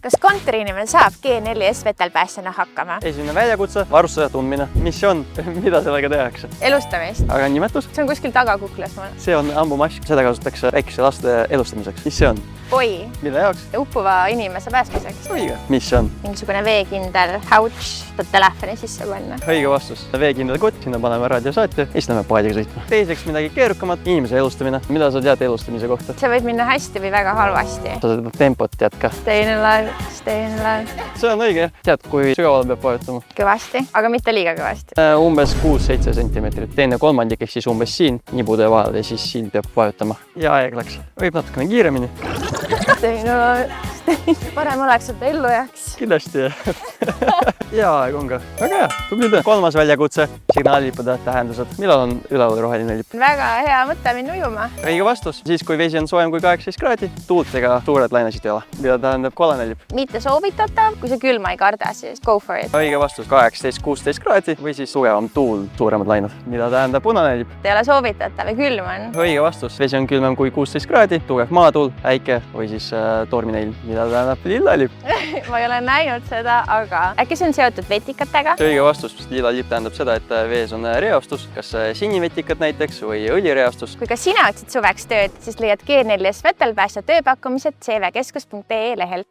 Kas kontoriinimene saab G4S vetelpäästjana hakkama? Esimene väljakutse, varustuse tundmine. Missioon, mida sellega tehakse? Elustamist. Aga nimetus? See on kuskil tagakuklas mul. See on ambumask. Seda kasutatakse väikese laste elustamiseks. Mis see on? Oi. Mille jaoks? Uppuva inimese päästmiseks. Õige. Mis see on? Mingisugune veekindel couch, saad telefoni sisse panna. Õige vastus. Veekindel kott, sinna paneme raadiosaatja ja siis lähme paadiga sõitma. Teiseks midagi keerukamat, inimese elustamine. Mida sa tead elustamise kohta? See võib minna hästi või väga halvasti. Sa seda tempot tead ka? Stay alive, stay alive. See on õige. Tead, kui sügaval peab vajutama? Kõvasti, aga mitte liiga kõvasti. Umbes 6-7 sentimeetrit. Teine kolmandik ehk siis umbes siin, nibude vahel ja siis siin peab vajutama. Ja aeg läks. Võib natukene kiiremini. Parem oleks, et ellu jääks. Kindlasti. Ja aeg on ka. Väga hea. Tubli töö. Kolmas väljakutse. Signaalilipude tähendused. Millal on üleval roheline lipp? Väga hea mõte minna ujuma. Õige vastus. Siis, kui vesi on soojem kui 18 kraadi, tuult ega suured lainesid ei ole. Mida tähendab kollane lipp? Mitte soovitatav, kui sa külma ei karda, siis go for it. Õige vastus. 18-16 kraadi või siis tugevam tuul, suuremad lained. Mida tähendab punane lipp? Ei ole soovitatav ja külm on. Õige vastus. Vesi on külmem kui 16 kraadi, tugev maatuul, äike või siis tormine ilm. Mida tähendab lilla lipp? Ma ei ole näinud seda, aga äkki see on seotud vetikatega? Õige vastus. Lilla lipp tähendab seda, et vees on reostus, kas sinivetikad näiteks või õlireostus. Kui ka sina otsid suveks tööd, siis leiad G4S vetelpäästja tööpakkumised cvkeskus.ee lehelt.